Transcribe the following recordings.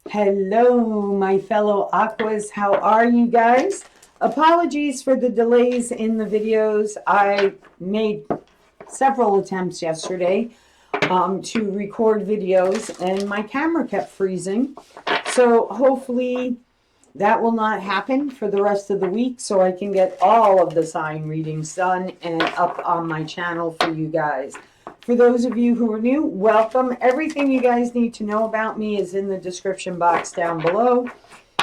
Hello, my fellow Aquas. How are you guys? Apologies for the delays in the videos. I made several attempts yesterday to record videos, and my camera kept freezing. So hopefully that will not happen for the rest of the week, so I can get all of the sign readings done and up on my channel for you guys. For those of you who are new, welcome. Everything you guys need to know about me is in the description box down below,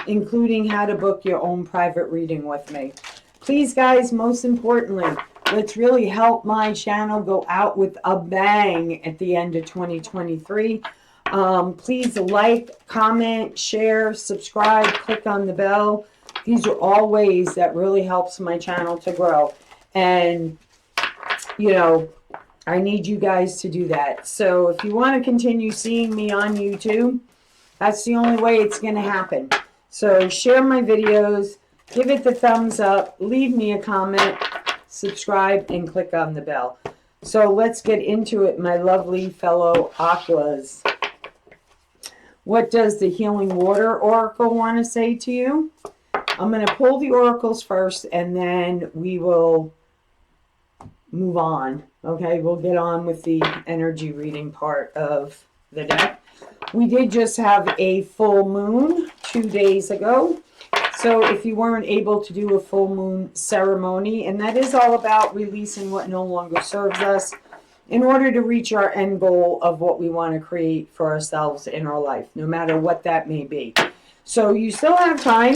including how to book your own private reading with me. Please, guys, most importantly, let's really help my channel go out with a bang at the end of 2023. Please like, comment, share, subscribe, click on the bell. These are all ways that really helps my channel to grow. And, you know, I need you guys to do that. So if you want to continue seeing me on YouTube, that's the only way it's going to happen. So share my videos, give it the thumbs up, leave me a comment, subscribe, and click on the bell. So let's get into it, my lovely fellow Aquas. What does the Healing Water Oracle want to say to you? I'm going to pull the oracles first, and then we will move on. Okay, we'll get on with the energy reading part of the deck. We did just have a full moon 2 days ago. So if you weren't able to do a full moon ceremony, and that is all about releasing what no longer serves us in order to reach our end goal of what we want to create for ourselves in our life, no matter what that may be. So you still have time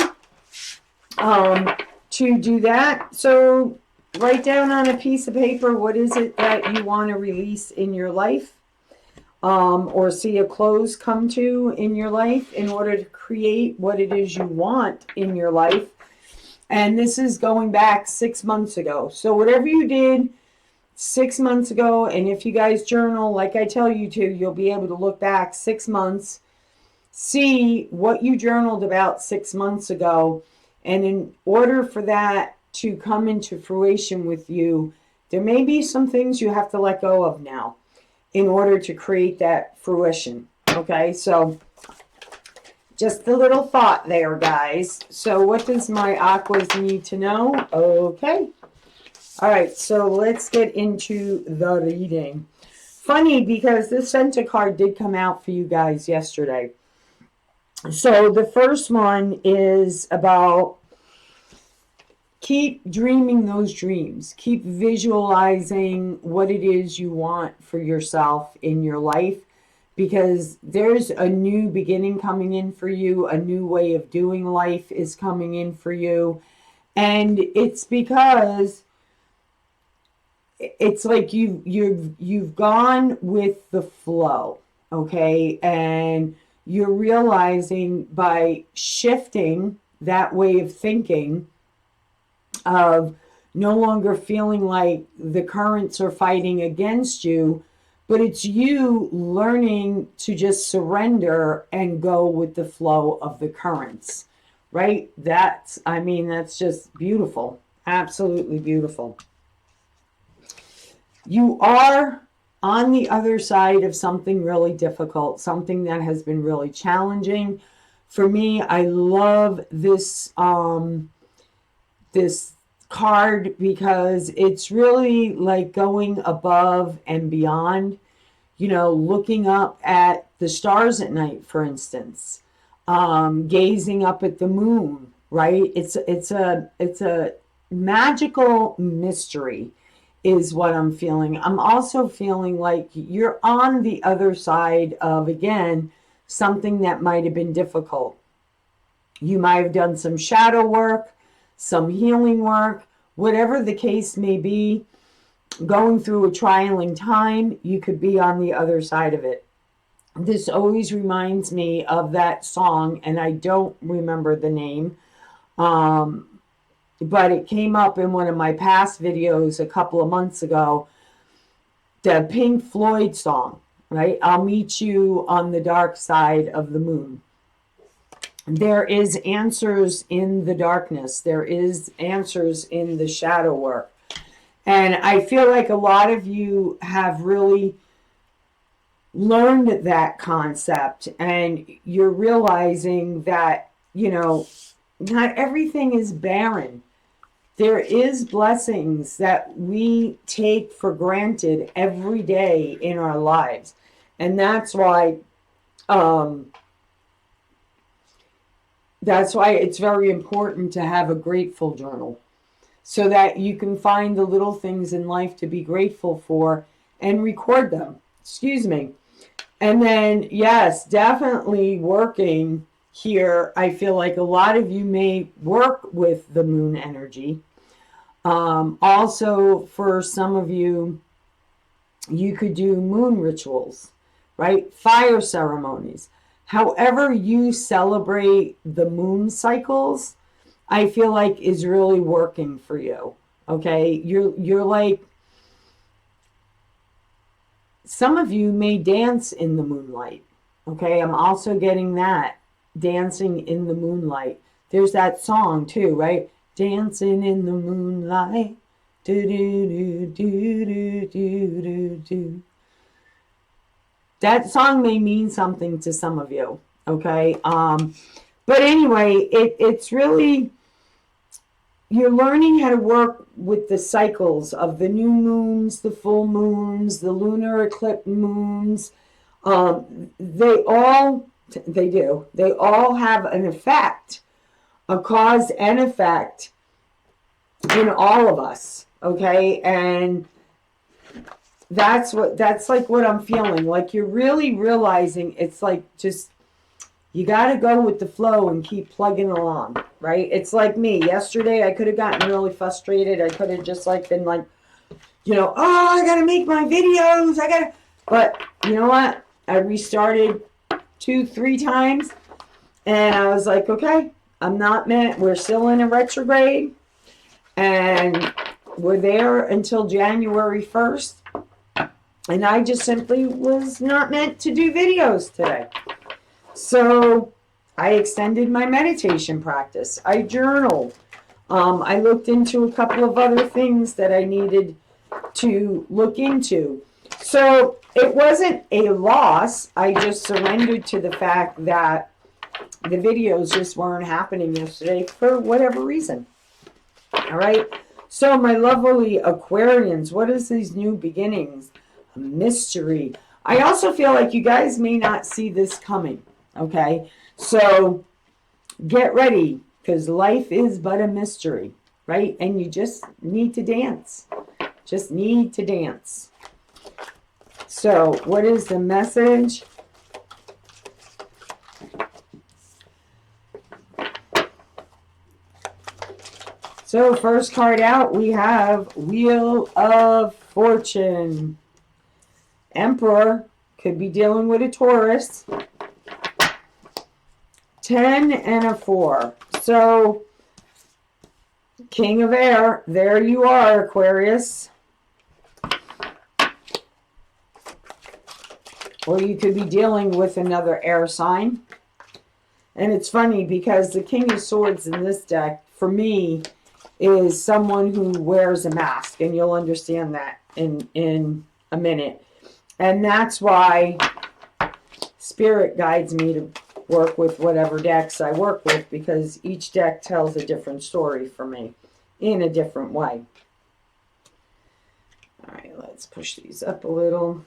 to do that. So write down on a piece of paper, what is it that you want to release in your life, or see a close come to in your life in order to create what it is you want in your life. And this is going back 6 months ago. So whatever you did 6 months ago, and if you guys journal, like I tell you to, you'll be able to look back 6 months, see what you journaled about 6 months ago. And in order for that to come into fruition with you, there may be some things you have to let go of now in order to create that fruition. Okay, so just a little thought there, guys. So what does my Aquas need to know? Okay. All right, so let's get into the reading. Funny, because this Center card did come out for you guys yesterday. So the first one is about keep dreaming those dreams. Keep visualizing what it is you want for yourself in your life, because there's a new beginning coming in for you. A new way of doing life is coming in for you. And it's because it's like you've gone with the flow, okay? And you're realizing by shifting that way of thinking, of no longer feeling like the currents are fighting against you, but it's you learning to just surrender and go with the flow of the currents, right? That's just beautiful. Absolutely beautiful. You are on the other side of something really difficult, something that has been really challenging. For me, I love this this card because it's really like going above and beyond, you know, looking up at the stars at night, for instance, gazing up at the moon, right? It's a magical mystery is what I'm feeling. I'm also feeling like you're on the other side of, again, something that might have been difficult. You might have done some shadow work, some healing work, whatever the case may be, going through a trying time, you could be on the other side of it. This always reminds me of that song, and I don't remember the name, but it came up in one of my past videos a couple of months ago, the Pink Floyd song, right? I'll meet you on the dark side of the moon. There is answers in the darkness. There is answers in the shadow work. And I feel like a lot of you have really learned that concept, and you're realizing that, you know, not everything is barren. There is blessings that we take for granted every day in our lives. And that's why it's very important to have a grateful journal, so that you can find the little things in life to be grateful for and record them. Excuse me. And then, yes, definitely working here. I feel like a lot of you may work with the moon energy. Also, for some of you, you could do moon rituals, right? Fire ceremonies. However you celebrate the moon cycles, I feel like is really working for you. Okay? You're like, some of you may dance in the moonlight. Okay? I'm also getting that. Dancing in the moonlight. There's that song too, right? Dancing in the moonlight. Do do do do do do do do. That song may mean something to some of you. Okay? But anyway, it's really, you're learning how to work with the cycles of the new moons, the full moons, the lunar eclipse moons. They all have an effect, a cause and effect in all of us. Okay? And that's like what I'm feeling. Like, you're really realizing it's like, just, you got to go with the flow and keep plugging along, right? It's like me. Yesterday, I could have gotten really frustrated. I could have just like been like, you know, oh, I got to make my videos. But you know what? I restarted 2-3 times, and I was like, okay, I'm not meant. We're still in a retrograde, and we're there until January 1st. And I just simply was not meant to do videos today. So I extended my meditation practice. I journaled. I looked into a couple of other things that I needed to look into. So it wasn't a loss. I just surrendered to the fact that the videos just weren't happening yesterday for whatever reason. All right. So my lovely Aquarians, what is these new beginnings? A mystery. I also feel like you guys may not see this coming. Okay, so get ready, because life is but a mystery, right? And you just need to dance. Just need to dance. So what is the message? So first card out, we have Wheel of Fortune. Emperor, could be dealing with a Taurus. 10 and a 4. So, King of Air, there you are, Aquarius. Or you could be dealing with another air sign. And it's funny because the King of Swords in this deck, for me, is someone who wears a mask. And you'll understand that in a minute. And that's why Spirit guides me to work with whatever decks I work with, because each deck tells a different story for me in a different way. All right, let's push these up a little.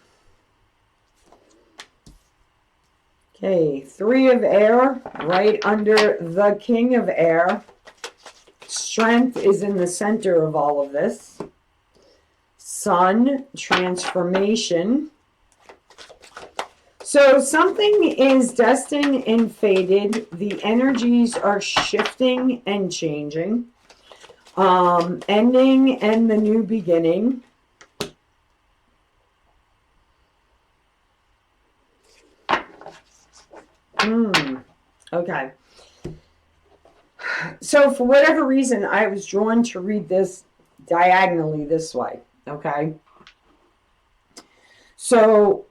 Okay, 3 of Air, right under the King of Air. Strength is in the center of all of this. Sun, transformation. So something is destined and fated. The energies are shifting and changing. Ending and the new beginning. Okay. So for whatever reason, I was drawn to read this diagonally this way. Okay. So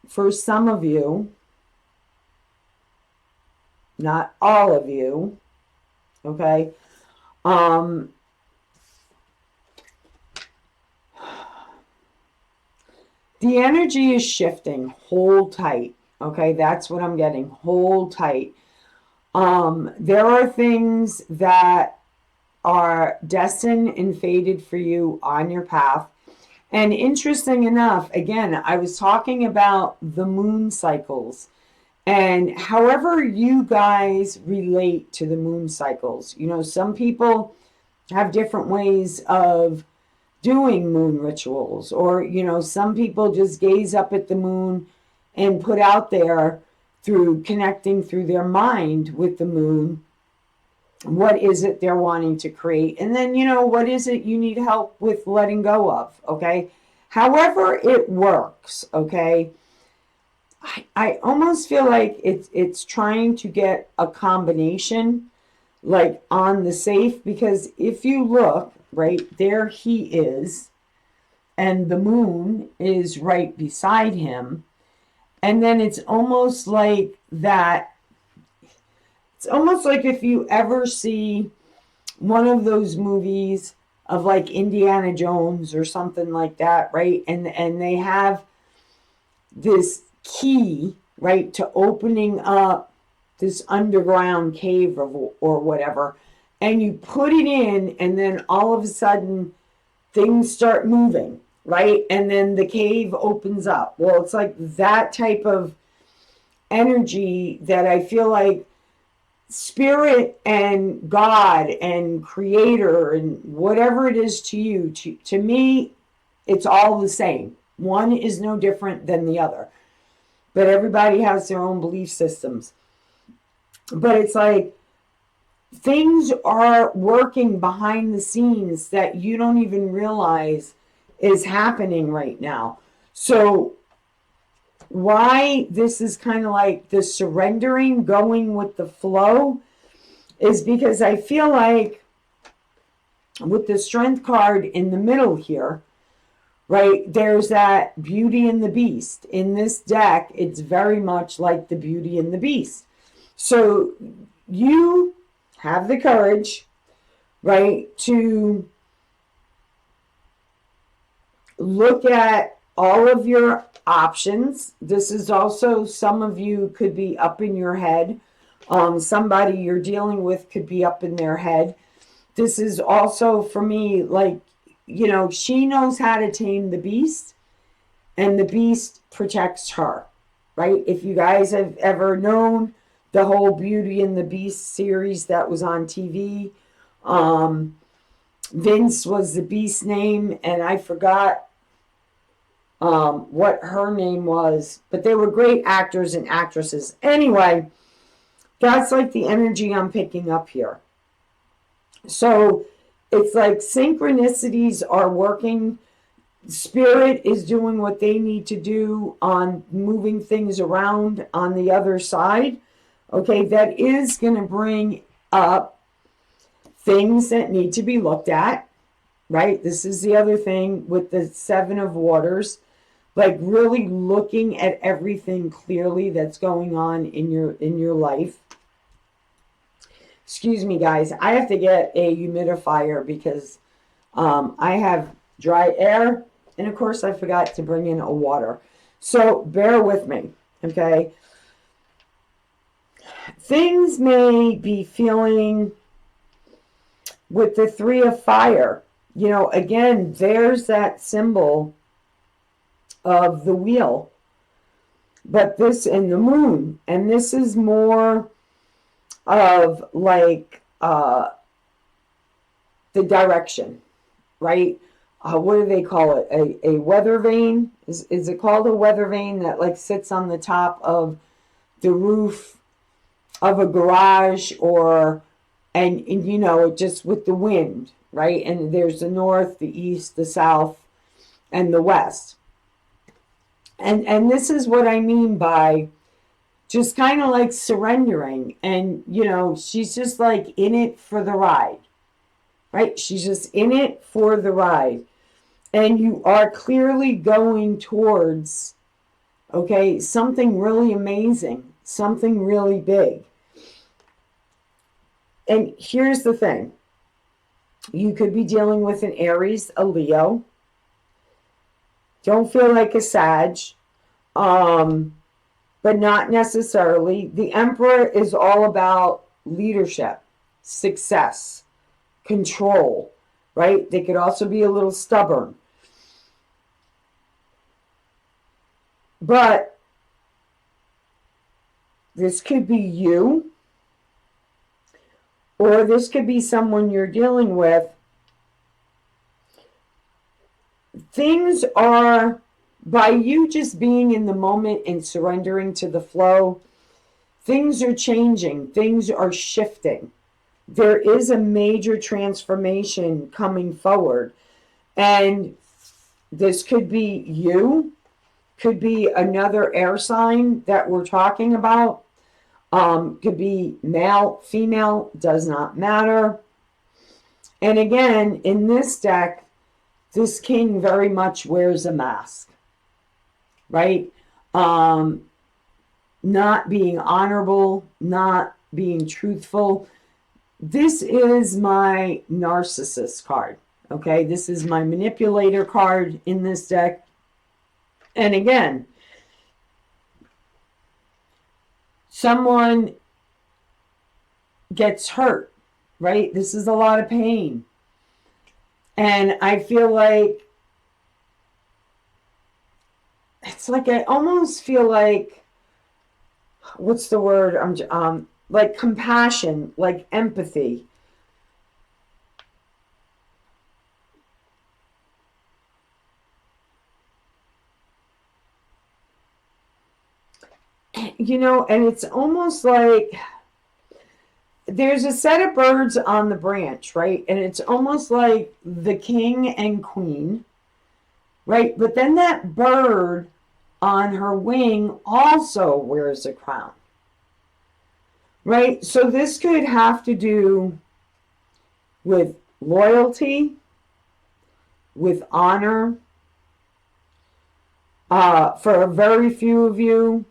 for some of you, not all of you, okay, The energy is shifting. Hold tight. Okay, that's what I'm getting. Hold tight. There are things that are destined and fated for you on your path. And interesting enough, again, I was talking about the moon cycles. And however you guys relate to the moon cycles, you know, some people have different ways of doing moon rituals, or, you know, some people just gaze up at the moon and put out there through connecting through their mind with the moon what is it they're wanting to create, and then, you know, what is it you need help with letting go of. Okay, however it works. Okay, I almost feel like it's trying to get a combination, like on the safe, because if you look right there, he is, and the moon is right beside him, and then it's almost like that. It's almost like if you ever see one of those movies of like Indiana Jones or something like that, right? And they have this key, right, to opening up this underground cave or whatever, and you put it in, and then all of a sudden things start moving, right? And then the cave opens up. Well, it's like that type of energy that I feel like spirit and God and creator and whatever it is to you, to me, it's all the same. One is no different than the other, but everybody has their own belief systems. But it's like things are working behind the scenes that you don't even realize is happening right now. So why this is kind of like the surrendering, going with the flow, is because I feel like with the strength card in the middle here, right, there's that Beauty and the Beast. In this deck, it's very much like the Beauty and the Beast. So you have the courage, right, to look at all of your options. This is also, some of you could be up in your head. Somebody you're dealing with could be up in their head. This is also, for me, like, you know, she knows how to tame the beast, and the beast protects her, right? If you guys have ever known the whole Beauty and the Beast series that was on TV, Vince was the beast's name, and I forgot what her name was, but they were great actors and actresses. Anyway, that's like the energy I'm picking up here. So it's like synchronicities are working. Spirit is doing what they need to do on moving things around on the other side. Okay, that is going to bring up things that need to be looked at, right? This is the other thing with the Seven of Waters, like really looking at everything clearly that's going on in your life. Excuse me, guys. I have to get a humidifier because I have dry air, and of course I forgot to bring in a water. So bear with me, okay? Things may be feeling with the Three of Fire. You know, again, there's that symbol of the wheel, but this in the moon, and this is more of like the direction, right? What do they call it? A weather vane? Is it called a weather vane that like sits on the top of the roof of a garage, or and you know, just with the wind, right? And there's the north, the east, the south, and the west. And this is what I mean by just kind of like surrendering. And, you know, she's just like in it for the ride, right? She's just in it for the ride. And you are clearly going towards, okay, something really amazing, something really big. And here's the thing. You could be dealing with an Aries, a Leo. Don't feel like a Sag, but not necessarily. The Emperor is all about leadership, success, control, right? They could also be a little stubborn. But this could be you, or this could be someone you're dealing with. Things are, by you just being in the moment and surrendering to the flow, things are changing, things are shifting. There is a major transformation coming forward. And this could be you, could be another air sign that we're talking about. Could be male, female, does not matter. And again, in this deck, this king very much wears a mask, right? Not being honorable, not being truthful. This is my narcissist card, okay? This is my manipulator card in this deck. And again, someone gets hurt, right? This is a lot of pain. And I feel like, it's like, I almost feel like, what's the word? Like compassion, like empathy. You know, and it's almost like there's a set of birds on the branch, right? And it's almost like the king and queen, right? But then that bird on her wing also wears a crown, right? So this could have to do with loyalty, with honor. For a very few of you,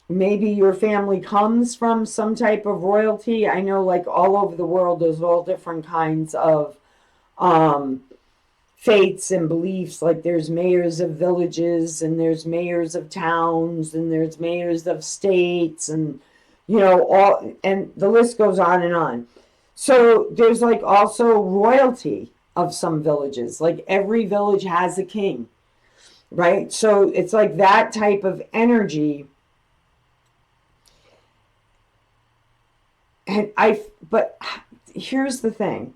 maybe your family comes from some type of royalty. I know, like, all over the world, there's all different kinds of faiths and beliefs. Like, there's mayors of villages, and there's mayors of towns, and there's mayors of states, and, you know, all, and the list goes on and on. So there's, like, also royalty of some villages. Like, every village has a king, right? So it's like that type of energy. And but here's the thing.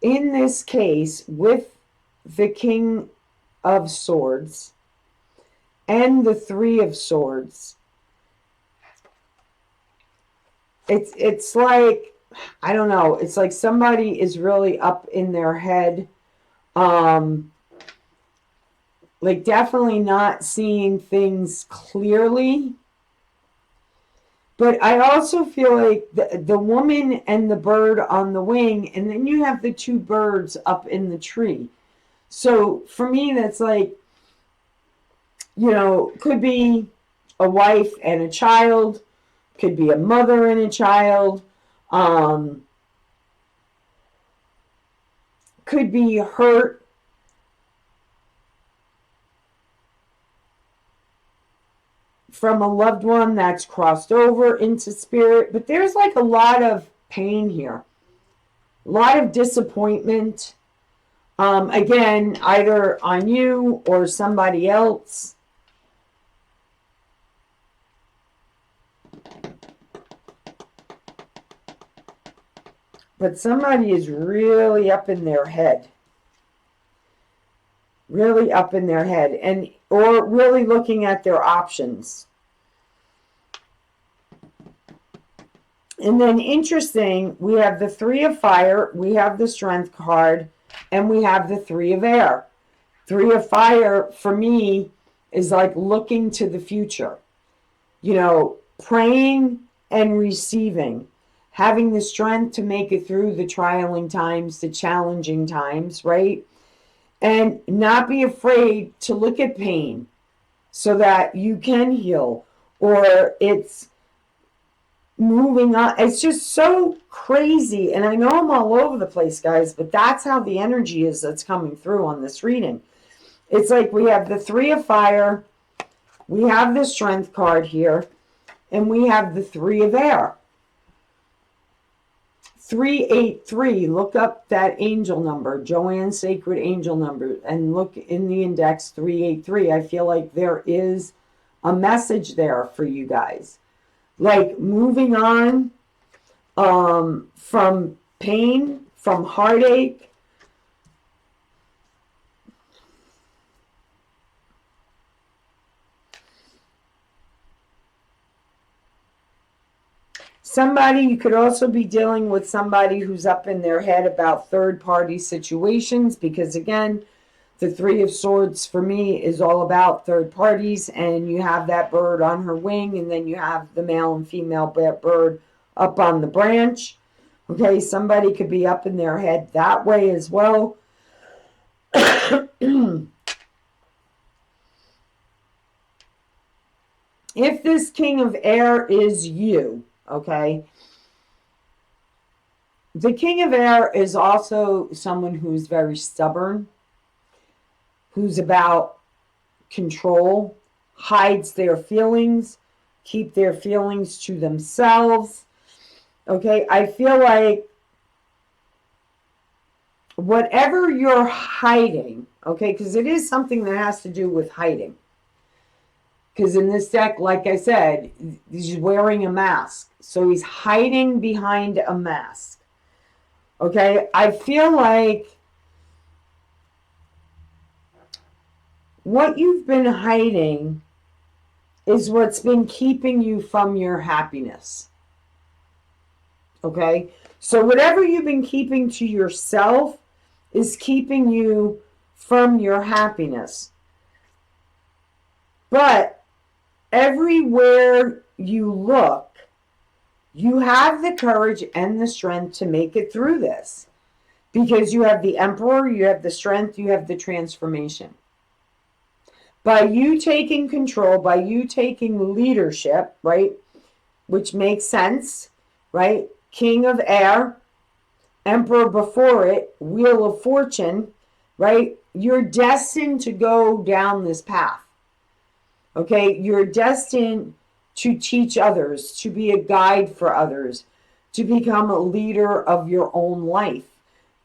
In this case, with the King of Swords and the Three of Swords, it's like, I don't know, it's like somebody is really up in their head. Like, definitely not seeing things clearly. But I also feel like the woman and the bird on the wing, and then you have the two birds up in the tree. So for me, that's like, you know, could be a wife and a child, could be a mother and a child, could be hurt from a loved one that's crossed over into spirit. But there's like a lot of pain here, a lot of disappointment. Again, either on you or somebody else. But somebody is really up in their head. Really up in their head, and or really looking at their options. And then, interesting, we have the Three of Fire, we have the Strength card, and we have the Three of Air. Three of Fire, for me, is like looking to the future. You know, praying and receiving. Having the strength to make it through the trialing times, the challenging times, right? And not be afraid to look at pain so that you can heal. Or it's moving on. It's just so crazy. And I know I'm all over the place, guys, but that's how the energy is that's coming through on this reading. It's like we have the Three of Fire, we have the Strength card here, and we have the Three of Air. 383. Look up that angel number, Joanne's sacred angel number, and look in the index 383. I feel like there is a message there for you guys. Like moving on from pain, from heartache. Somebody, you could also be dealing with somebody who's up in their head about third-party situations, because again, the Three of Swords for me is all about third parties, and you have that bird on her wing, and then you have the male and female bird up on the branch. Okay, somebody could be up in their head that way as well. If this King of Air is you, okay, the King of Air is also someone who's very stubborn, who's about control, hides their feelings, keep their feelings to themselves. Okay, I feel like whatever you're hiding, okay, because it is something that has to do with hiding. Because in this deck, like I said, he's wearing a mask. So he's hiding behind a mask. Okay, I feel like what you've been hiding is what's been keeping you from your happiness. Okay, so whatever you've been keeping to yourself is keeping you from your happiness. But everywhere you look, you have the courage and the strength to make it through this. Because you have the Emperor, you have the strength, you have the transformation. By you taking control, by you taking leadership, right, which makes sense, right? King of Air, Emperor before it, Wheel of Fortune, right? You're destined to go down this path. Okay, you're destined to teach others, to be a guide for others, to become a leader of your own life,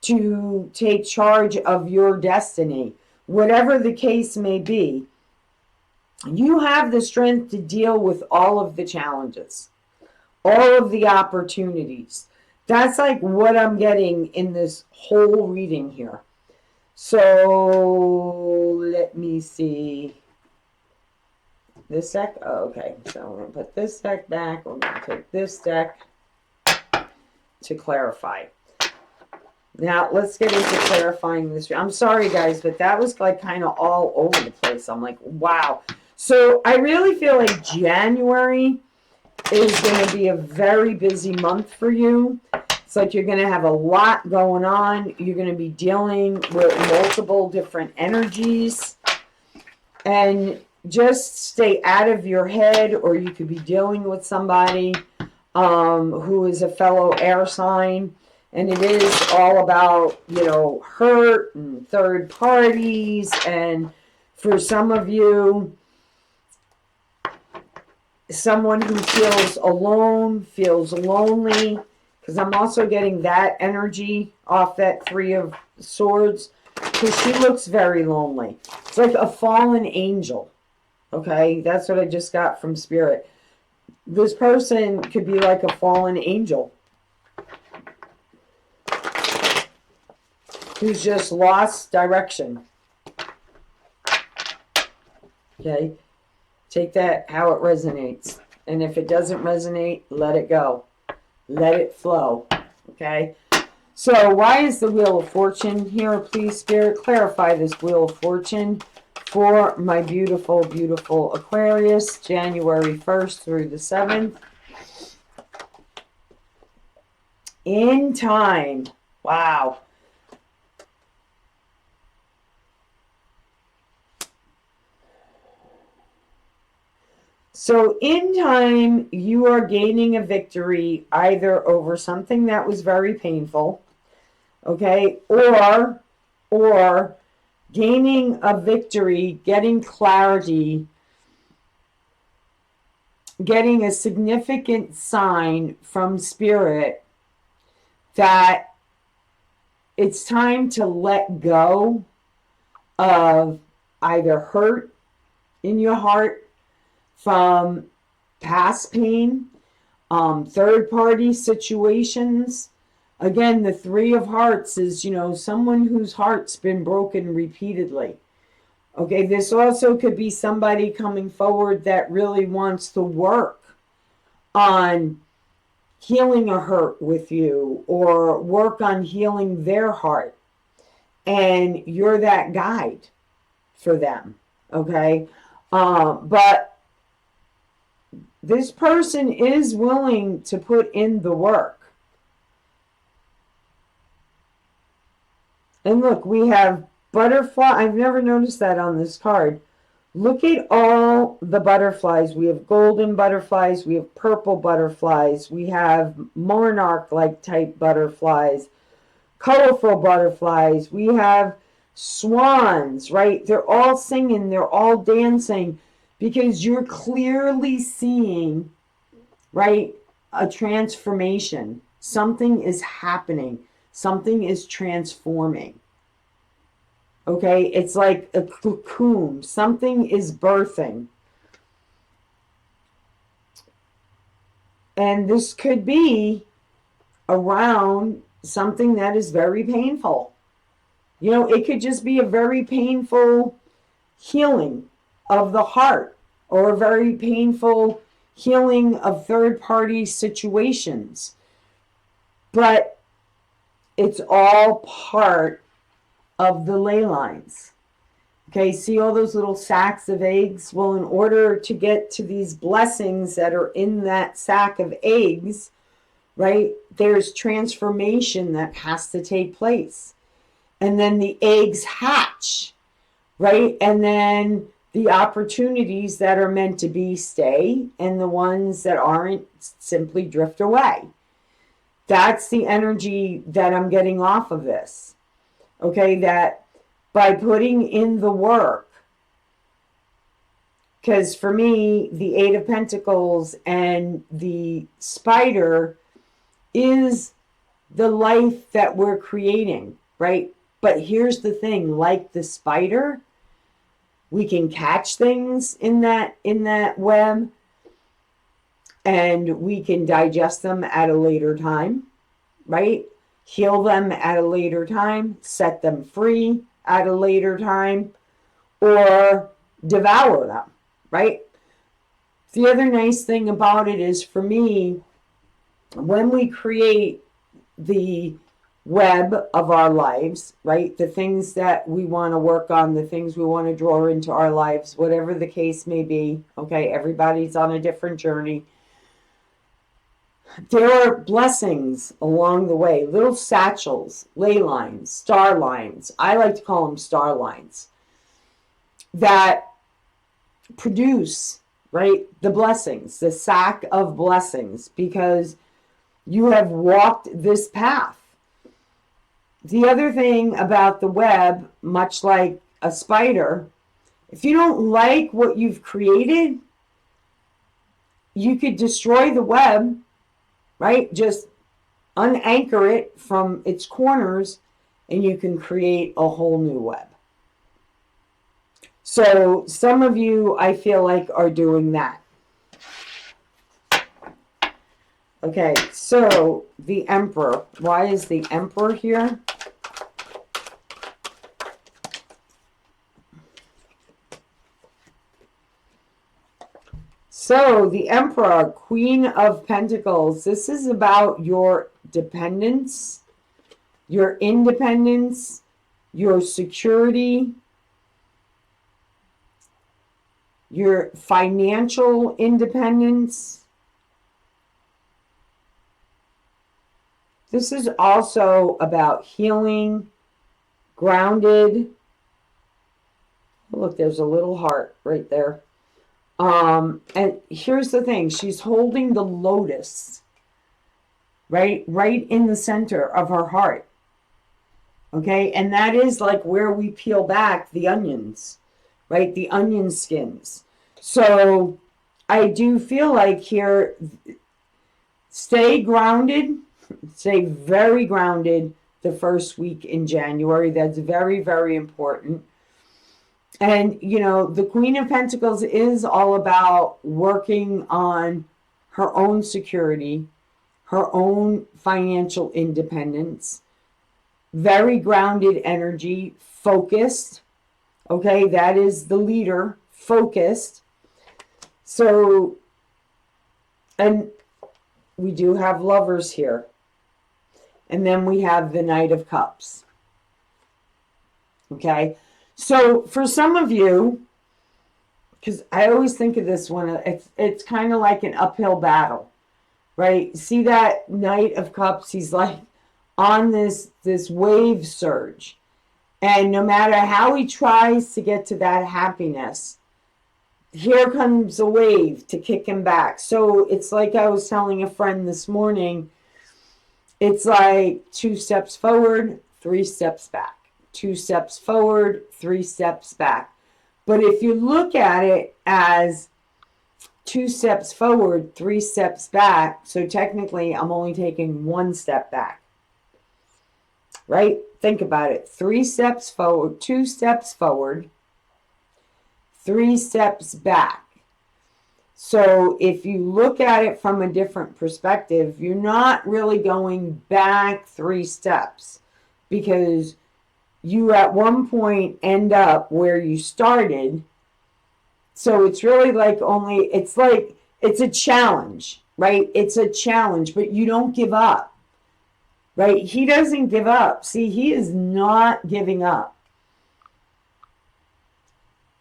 to take charge of your destiny. Whatever the case may be, you have the strength to deal with all of the challenges, all of the opportunities. That's like what I'm getting in this whole reading here. So let me see. This deck? Oh, okay. So I'm going to put this deck back. We're going to take this deck to clarify. Now, let's get into clarifying this. I'm sorry, guys, but that was like kind of all over the place. I'm like, wow. So I really feel like January is going to be a very busy month for you. It's like you're going to have a lot going on. You're going to be dealing with multiple different energies. And just stay out of your head, or you could be dealing with somebody who is a fellow air sign. And it is all about, you know, hurt and third parties. And for some of you, someone who feels alone, feels lonely. Because I'm also getting that energy off that Three of Swords. Because she looks very lonely. It's like a fallen angel. Okay, that's what I just got from Spirit. This person could be like a fallen angel who's just lost direction. Okay, take that how it resonates. And if it doesn't resonate, let it go. Let it flow. Okay, so why is the Wheel of Fortune here? Please, Spirit, clarify this Wheel of Fortune for my beautiful, beautiful Aquarius, January 1st through the 7th. In time. Wow. So in time, you are gaining a victory either over something that was very painful, okay, or gaining a victory, getting clarity, getting a significant sign from spirit that it's time to let go of either hurt in your heart from past pain, third-party situations. Again, the Three of Hearts is, someone whose heart's been broken repeatedly. Okay, this also could be somebody coming forward that really wants to work on healing a hurt with you or work on healing their heart. And you're that guide for them, okay? But this person is willing to put in the work. And look, we have butterfly. I've never noticed that on this card. Look at all the butterflies. We have golden butterflies. We have purple butterflies. We have monarch-like type butterflies. Colorful butterflies. We have swans, right? They're all singing. They're all dancing because you're clearly seeing, right, a transformation. Something is happening. Something is transforming. Okay, it's like a cocoon. Something is birthing. And this could be around something that is very painful. It could just be a very painful healing of the heart or a very painful healing of third-party situations. But it's all part of the ley lines. Okay, see all those little sacks of eggs? Well, in order to get to these blessings that are in that sack of eggs, right, there's transformation that has to take place. And then the eggs hatch, right? And then the opportunities that are meant to be stay, and the ones that aren't simply drift away. That's the energy that I'm getting off of this. Okay, that by putting in the work, because for me, the Eight of Pentacles and the spider is the life that we're creating, right? But here's the thing, like the spider, we can catch things in that web, and we can digest them at a later time, right? Heal them at a later time, set them free at a later time, or devour them, right? The other nice thing about it is, for me, when we create the web of our lives, right, the things that we want to work on, the things we want to draw into our lives, whatever the case may be, okay, everybody's on a different journey. There are blessings along the way, little satchels, ley lines, star lines. I like to call them star lines, that produce, right, the blessings, the sack of blessings, because you have walked this path. The other thing about the web, much like a spider, if you don't like what you've created, you could destroy the web, right? Just unanchor it from its corners, and you can create a whole new web. So some of you, I feel like, are doing that. Okay, so the Emperor. Why is the Emperor here? So the Emperor, Queen of Pentacles, this is about your dependence, your independence, your security, your financial independence. This is also about healing, grounded. Look, there's a little heart right there. And here's the thing. She's holding the lotus, right in the center of her heart. Okay, and that is like where we peel back the onions, right? The onion skins. So I do feel like here, stay grounded, stay very grounded the first week in January. That's very, very important. And, you know, the Queen of Pentacles is all about working on her own security, her own financial independence, very grounded energy, focused. Okay, that is the leader, focused. So, and we do have Lovers here. And then we have the Knight of Cups. Okay, so for some of you, because I always think of this one, it's kind of like an uphill battle, right? See that Knight of Cups? He's like on this wave surge. And no matter how he tries to get to that happiness, here comes a wave to kick him back. So it's like I was telling a friend this morning, it's like 2 steps forward, 3 steps back. 2 steps forward, 3 steps back. But if you look at it as 2 steps forward, 3 steps back, so technically I'm only taking 1 step back. Right? Think about it. 3 steps forward, 2 steps forward, 3 steps back. So if you look at it from a different perspective, you're not really going back 3 steps, because you at one point end up where you started. So it's really like it's a challenge, right? It's a challenge, but you don't give up. Right? He doesn't give up. See, he is not giving up.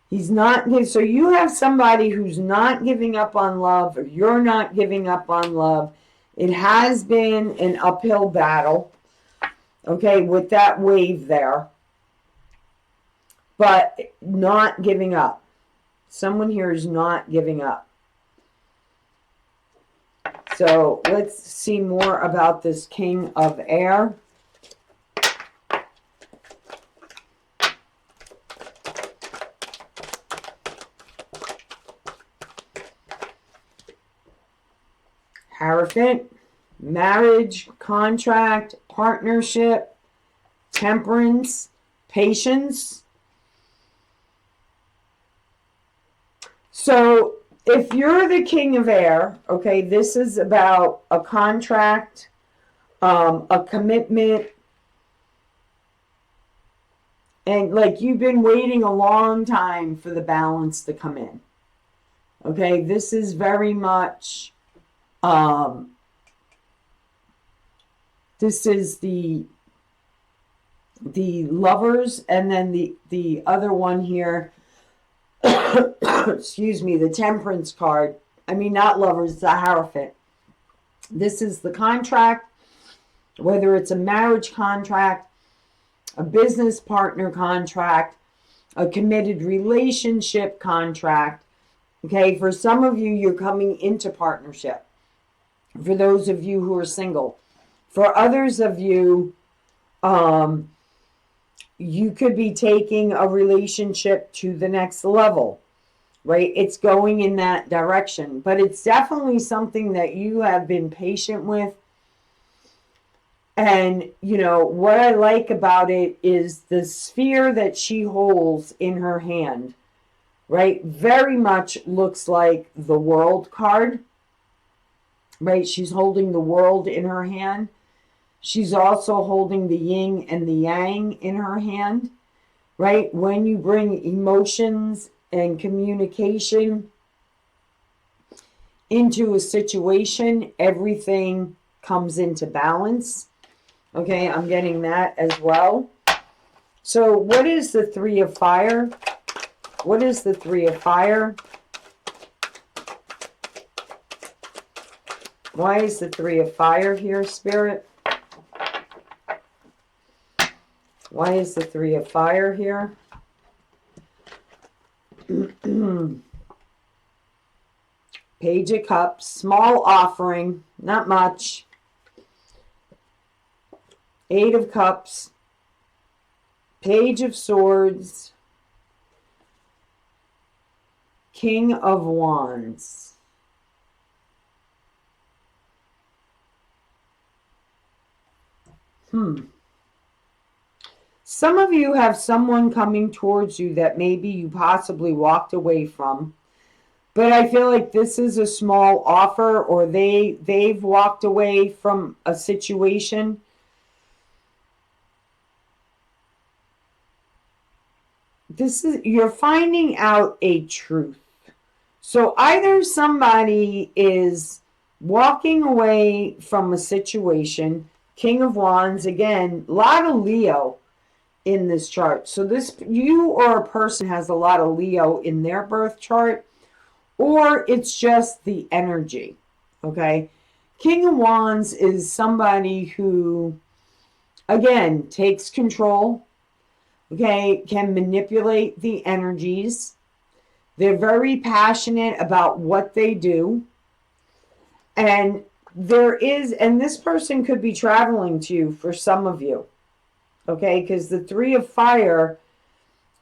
He's not. So you have somebody who's not giving up on love, or you're not giving up on love. It has been an uphill battle, okay, with that wave there, but not giving up. Someone here is not giving up. So let's see more about this King of Air. Hierophant, marriage, contract, partnership, temperance, patience. So if you're the King of Air, okay, this is about a contract, a commitment, and like you've been waiting a long time for the balance to come in. Okay, this is very much, this is the Lovers, and then the other one here, excuse me, the Temperance card. I mean, not Lovers, the Hierophant. This is the contract, whether it's a marriage contract, a business partner contract, a committed relationship contract. Okay, for some of you, you're coming into partnership. For those of you who are single. For others of you, you could be taking a relationship to the next level, right? It's going in that direction, but it's definitely something that you have been patient with. And, you know, what I like about it is the sphere that she holds in her hand, right? Very much looks like the World card, right? She's holding the World in her hand. She's also holding the yin and the yang in her hand, right? When you bring emotions and communication into a situation, everything comes into balance. Okay, I'm getting that as well. So what is the Three of Fire? What is the Three of Fire? Why is the Three of Fire here, Spirit? Why is the Three of Fire here? Page of Cups, small offering, not much. Eight of Cups, Page of Swords, King of Wands. Some of you have someone coming towards you that maybe you possibly walked away from. But I feel like this is a small offer, or they've walked away from a situation. You're finding out a truth. So either somebody is walking away from a situation. King of Wands, again, a lot of Leo in this chart. So you or a person has a lot of Leo in their birth chart, or it's just the energy, okay? King of Wands is somebody who, again, takes control, okay, can manipulate the energies. They're very passionate about what they do. And this person could be traveling to you for some of you, okay? Because the Three of Fire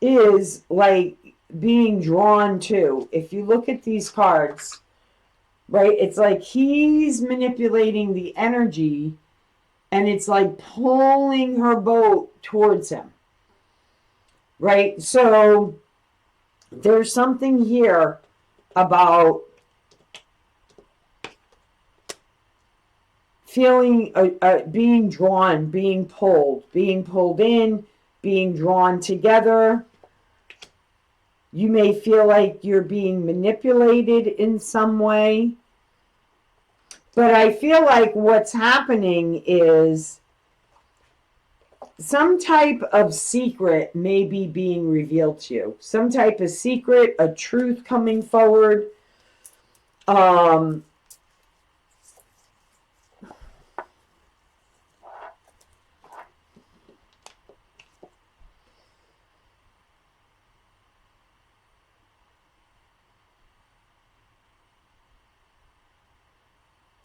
is like being drawn to. If you look at these cards, right, it's like he's manipulating the energy, and it's like pulling her boat towards him, right? So there's something here about feeling being drawn, being pulled in, being drawn together. You may feel like you're being manipulated in some way. But I feel like what's happening is some type of secret may be being revealed to you. Some type of secret, a truth coming forward.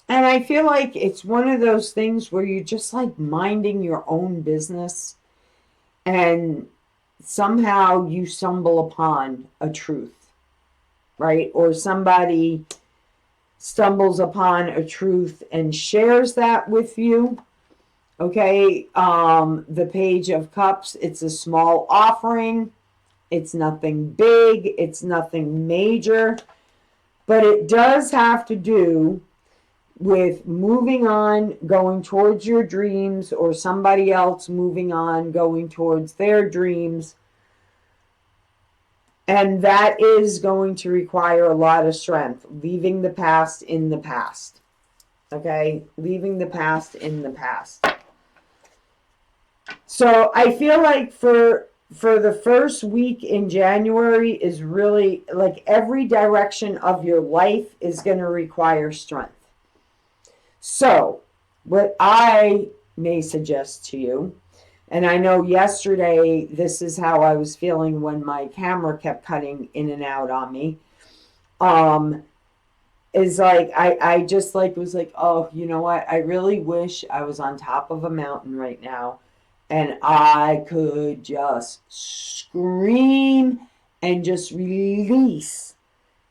And I feel like it's one of those things where you're just like minding your own business, and somehow you stumble upon a truth, right? Or somebody stumbles upon a truth and shares that with you, okay? The Page of Cups, it's a small offering. It's nothing big. It's nothing major. But it does have to do with moving on, going towards your dreams, or somebody else moving on, going towards their dreams. And that is going to require a lot of strength, leaving the past in the past. Okay? Leaving the past in the past. So I feel like for the first week in January is really like every direction of your life is going to require strength. So, what I may suggest to you, and I know yesterday this is how I was feeling when my camera kept cutting in and out on me, is like I just like was like, oh, you know what? I really wish I was on top of a mountain right now, and I could just scream and just release,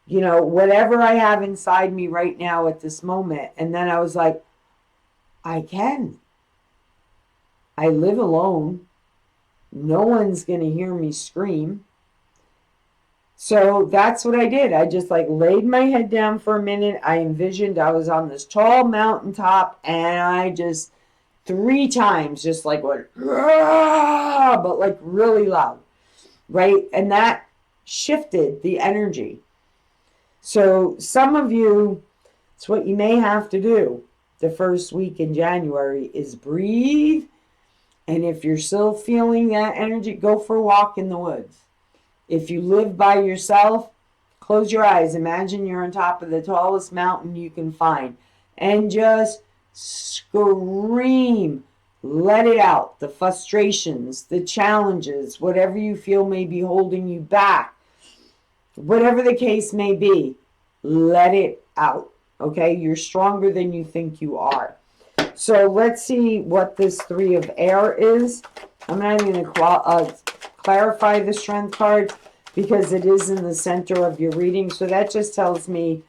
you know, whatever I have inside me right now at this moment. And then I was like, I can. I live alone. No one's going to hear me scream. So that's what I did. I just like laid my head down for a minute. I envisioned I was on this tall mountaintop, and I just 3 times just like went, but like really loud, right? And that shifted the energy. So some of you, it's what you may have to do the first week in January is breathe. And if you're still feeling that energy, go for a walk in the woods. If you live by yourself, close your eyes. Imagine you're on top of the tallest mountain you can find. And just scream. Let it out. The frustrations, the challenges, whatever you feel may be holding you back. Whatever the case may be, let it out. Okay, you're stronger than you think you are. So let's see what this 3 of air is. I'm not even going to clarify the strength card because it is in the center of your reading. So that just tells me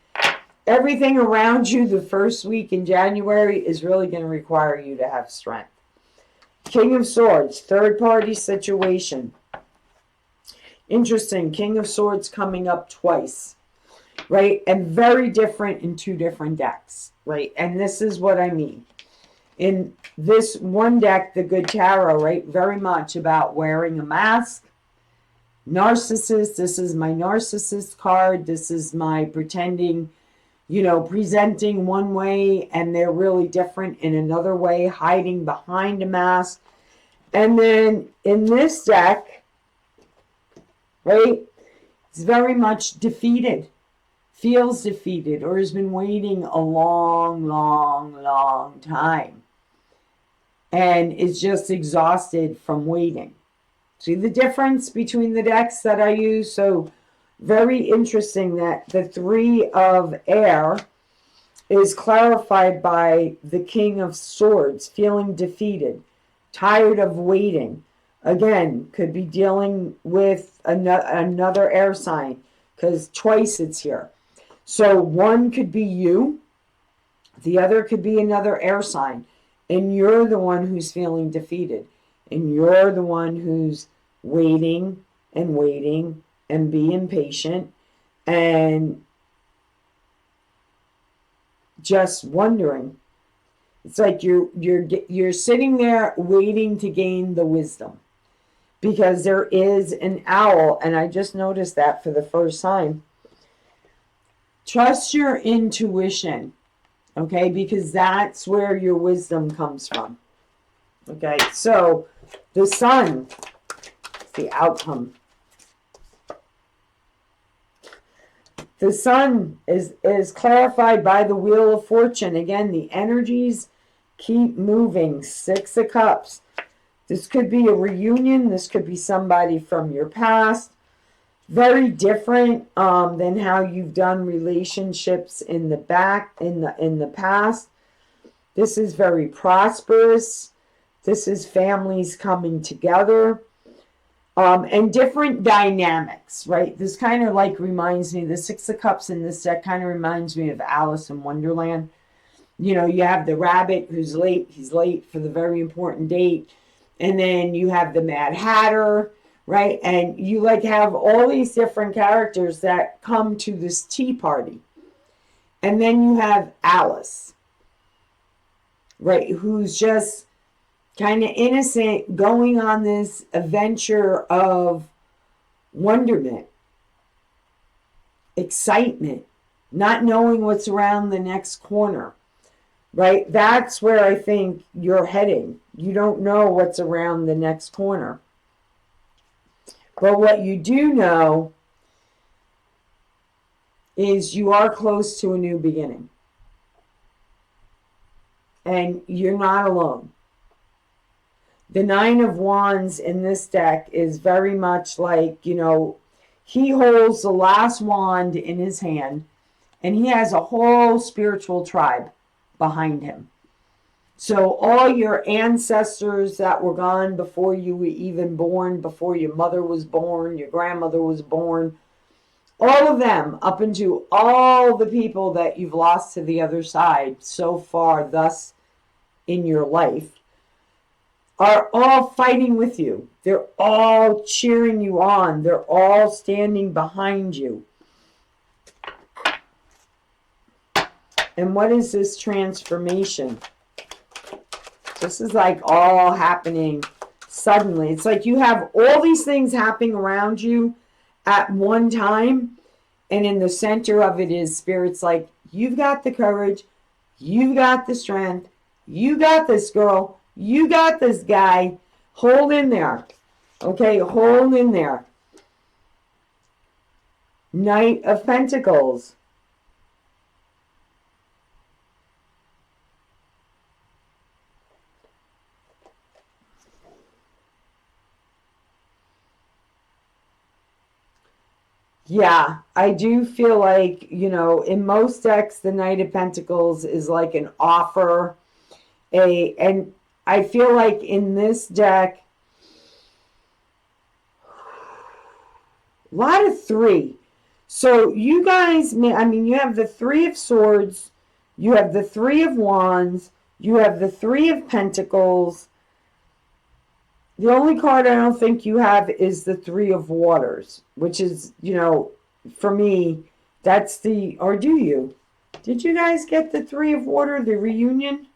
everything around you the first week in January is really going to require you to have strength. King of Swords, third party situation. Interesting. King of Swords coming up twice, right? And very different in 2 different decks, right? And this is what I mean. In this one deck, the Good Tarot, right? Very much about wearing a mask. Narcissist, this is my narcissist card. This is my pretending, you know, presenting one way and they're really different in another way, hiding behind a mask. And then in this deck, right, it's very much defeated, feels defeated, or has been waiting a long, long, long time and is just exhausted from waiting. See the difference between the decks that I use? So very interesting that the 3 of air is clarified by the King of Swords, feeling defeated, tired of waiting. Again, could be dealing with another air sign because twice it's here. So one could be you, the other could be another air sign, and you're the one who's feeling defeated, and you're the one who's waiting and waiting and being patient and just wondering. It's like you're sitting there waiting to gain the wisdom because there is an owl, and I just noticed that for the first time. Trust your intuition, okay, because that's where your wisdom comes from. Okay, so the sun, the outcome. The sun is clarified by the Wheel of Fortune. Again, the energies keep moving. 6 of Cups. This could be a reunion. This could be somebody from your past. Very different than how you've done relationships in the past. This is very prosperous. This is families coming together. And different dynamics, right? This kind of like reminds me, the 6 of Cups in this deck kind of reminds me of Alice in Wonderland. You know, you have the rabbit who's late. He's late for the very important date. And then you have the Mad Hatter, right? And you like have all these different characters that come to this tea party. And then you have Alice, right? Who's just kind of innocent, going on this adventure of wonderment, excitement, not knowing what's around the next corner, right? That's where I think you're heading. You don't know what's around the next corner. But what you do know is you are close to a new beginning. And you're not alone. The 9 of Wands in this deck is very much like, you know, he holds the last wand in his hand and he has a whole spiritual tribe behind him. So all your ancestors that were gone before you were even born, before your mother was born, your grandmother was born, all of them, up into all the people that you've lost to the other side so far thus in your life, are all fighting with you. They're all cheering you on. They're all standing behind you. And what is this transformation? This is like all happening suddenly. It's like you have all these things happening around you at one time. And in the center of it is Spirit's like, you've got the courage. You've got the strength. You got this, girl. You got this, guy. Hold in there. Okay, hold in there. Knight of Pentacles. Yeah, I do feel like, you know, in most decks, the Knight of Pentacles is like an offer. And I feel like in this deck, a lot of three. So you guys, I mean, you have the Three of Swords, you have the Three of Wands, you have the Three of Pentacles. The only card I don't think you have is the Three of Waters, which is, you know, for me, that's the, or do you? Did you guys get the Three of Water, the reunion?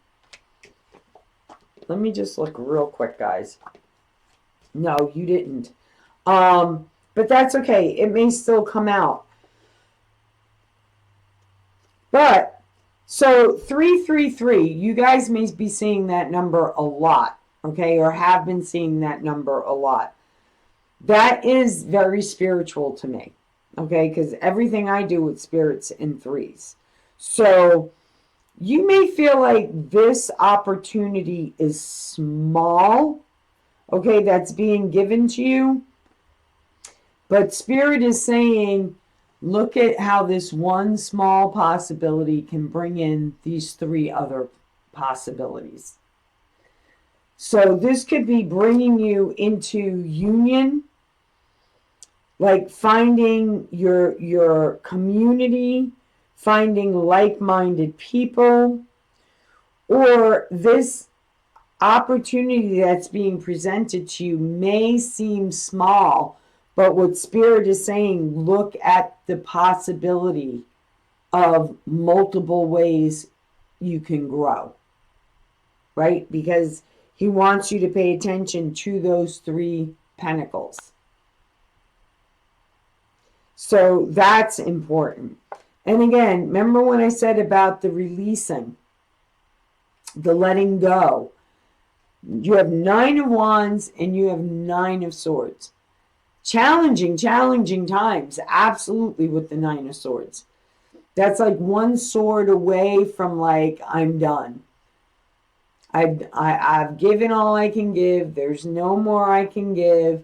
Let me just look real quick, guys. No, you didn't. But that's okay. It may still come out. But, so 333, you guys may be seeing that number a lot, okay, or have been seeing that number a lot. That is very spiritual to me, okay, because everything I do with spirits in threes. So you may feel like this opportunity is small, okay, that's being given to you. But Spirit is saying, look at how this one small possibility can bring in these three other possibilities. So this could be bringing you into union, like finding your community, finding like-minded people, or this opportunity that's being presented to you may seem small, but what Spirit is saying, look at the possibility of multiple ways you can grow, right? Because he wants you to pay attention to those three pentacles. So that's important. And again, remember when I said about the releasing, the letting go? You have Nine of Wands and you have Nine of Swords. Challenging times, absolutely, with the Nine of Swords. That's like one sword away from like, I'm done. I've given all I can give. There's no more I can give.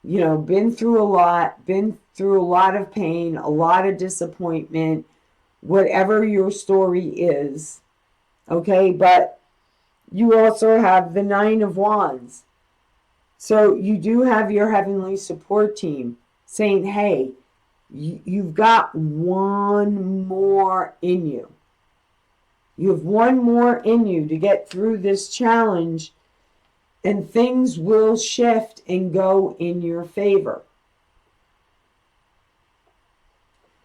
You know, been through a lot of pain, a lot of disappointment, whatever your story is. Okay, but you also have the Nine of Wands. So you do have your heavenly support team saying, hey, you've got one more in you. You have one more in you to get through this challenge, and things will shift and go in your favor.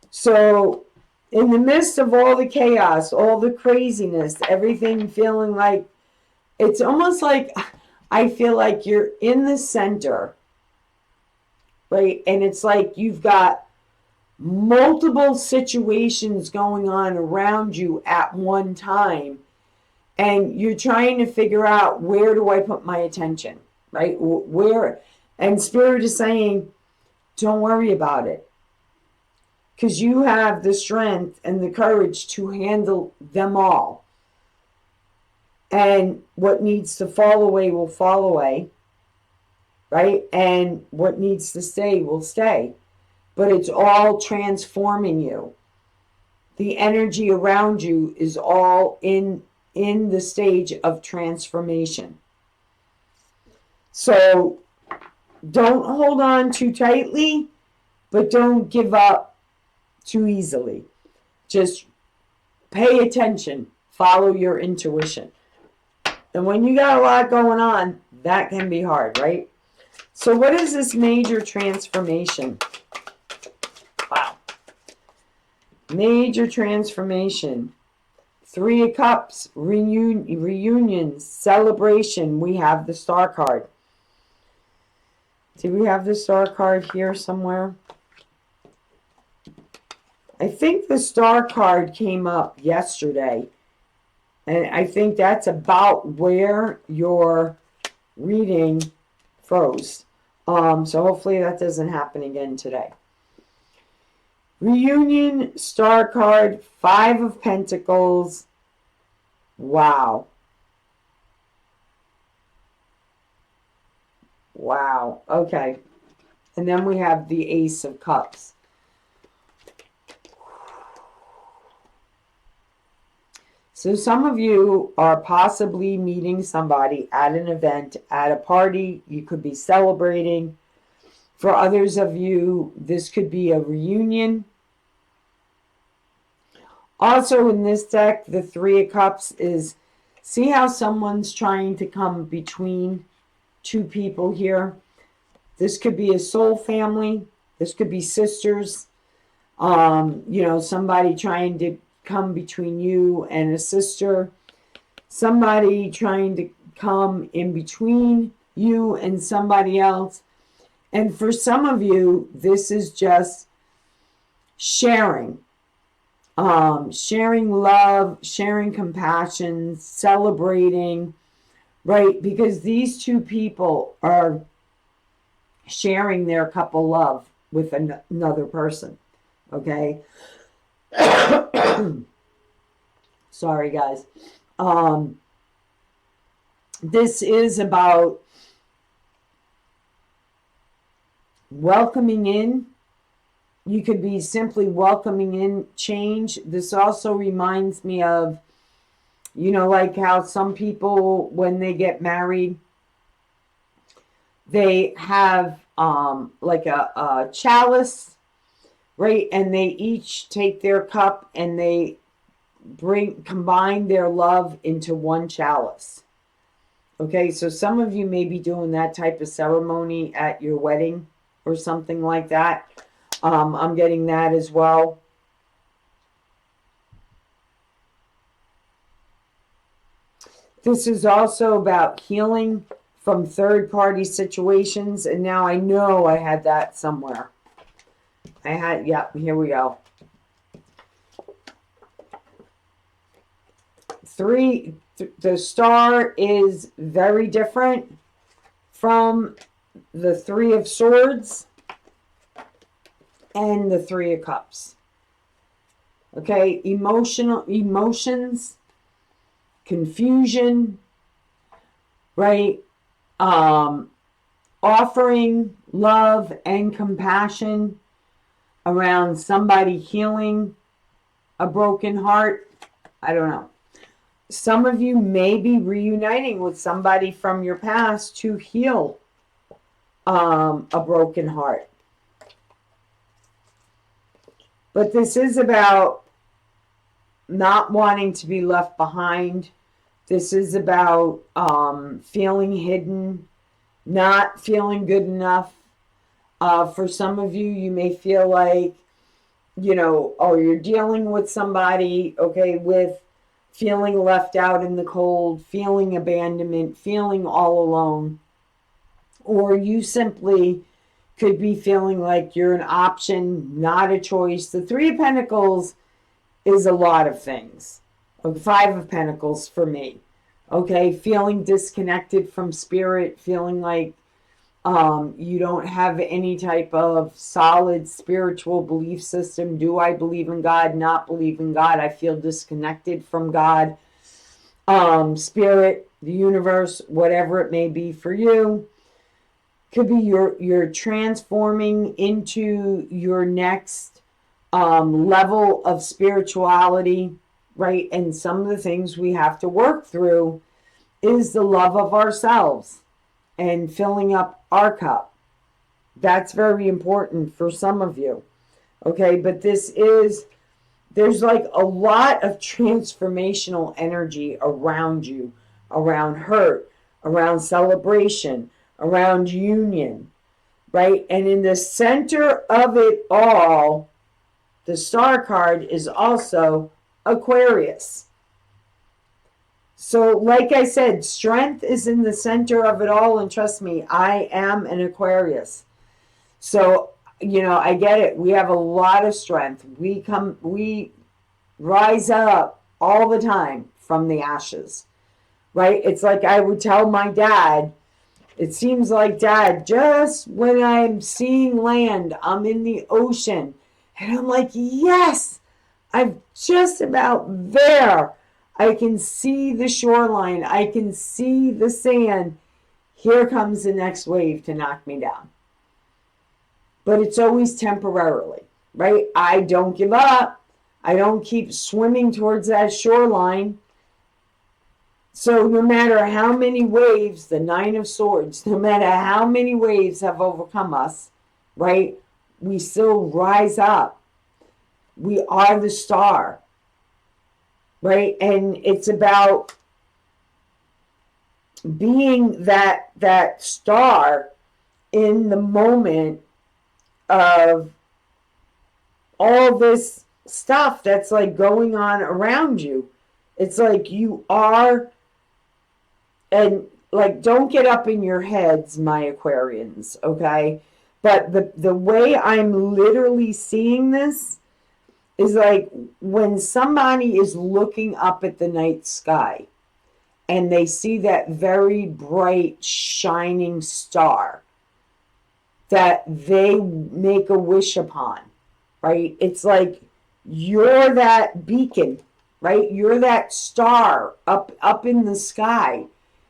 So in the midst of all the chaos, all the craziness, everything feeling like, it's almost like I feel like you're in the center, right? And it's like you've got multiple situations going on around you at one time, and you're trying to figure out, where do I put my attention, right? Where? And Spirit is saying, don't worry about it, because you have the strength and the courage to handle them all. And what needs to fall away will fall away, right? And what needs to stay will stay. But it's all transforming you. The energy around you is all in the stage of transformation. So don't hold on too tightly, but don't give up too easily. Just pay attention, follow your intuition. And when you got a lot going on, that can be hard, right? So what is this major transformation? Wow. Major transformation. Three of Cups, reunion, celebration. We have the Star card. Do we have the Star card here somewhere? I think the Star card came up yesterday. And I think that's about where your reading froze. So hopefully that doesn't happen again today. Reunion, Star card, Five of Pentacles. Wow. Wow. Okay. And then we have the Ace of Cups. So some of you are possibly meeting somebody at an event, at a party. You could be celebrating. For others of you, this could be a reunion. Also in this deck, the Three of Cups is, see how someone's trying to come between two people here? This could be a soul family. This could be sisters. You know, somebody trying to come between you and a sister. Somebody trying to come in between you and somebody else. And for some of you, this is just sharing. Sharing love, sharing compassion, celebrating, right? Because these two people are sharing their cup of love with another person, okay? Sorry, guys. This is about welcoming in. You could be simply welcoming in change. This also reminds me of, you know, like how some people, when they get married, they have like a chalice, right? And they each take their cup and they combine their love into one chalice. Okay, so some of you may be doing that type of ceremony at your wedding or something like that. I'm getting that as well. This is also about healing from third-party situations. And now I know I had that somewhere. I had, yeah, here we go. The star is very different from the Three of Swords and the Three of Cups. Okay, emotions, confusion, right? Offering love and compassion around somebody healing a broken heart. I don't know. Some of you may be reuniting with somebody from your past to heal a broken heart. But this is about not wanting to be left behind. This is about feeling hidden, not feeling good enough. For some of you, you may feel like, you know, oh, you're dealing with somebody, okay, with feeling left out in the cold, feeling abandonment, feeling all alone. Or you simply could be feeling like you're an option, not a choice. The Three of Pentacles is a lot of things. Five of Pentacles for me. Okay, feeling disconnected from spirit, feeling like you don't have any type of solid spiritual belief system. Do I believe in God? Not believe in God. I feel disconnected from God. Spirit, the universe, whatever it may be for you. Could be you're transforming into your next level of spirituality, right? And some of the things we have to work through is the love of ourselves and filling up our cup. That's very important for some of you. Okay, but there's like a lot of transformational energy around you, around hurt, around celebration, around union, right? And in the center of it all, the star card is also Aquarius. So like I said, strength is in the center of it all. And trust me, I am an Aquarius. So, you know, I get it. We have a lot of strength. We rise up all the time from the ashes, right? It's like I would tell my dad, it seems like, Dad, just when I'm seeing land, I'm in the ocean. And I'm like, yes, I'm just about there. I can see the shoreline. I can see the sand. Here comes the next wave to knock me down. But it's always temporarily, right? I don't give up. I don't keep swimming towards that shoreline. So no matter how many waves, the Nine of Swords, no matter how many waves have overcome us, right? We still rise up. We are the star, right? And it's about being that star in the moment of all this stuff that's like going on around you. It's like you are, and like, don't get up in your heads, my Aquarians, okay? But the way I'm literally seeing this is like when somebody is looking up at the night sky and they see that very bright, shining star that they make a wish upon, right? It's like you're that beacon, right? You're that star up in the sky.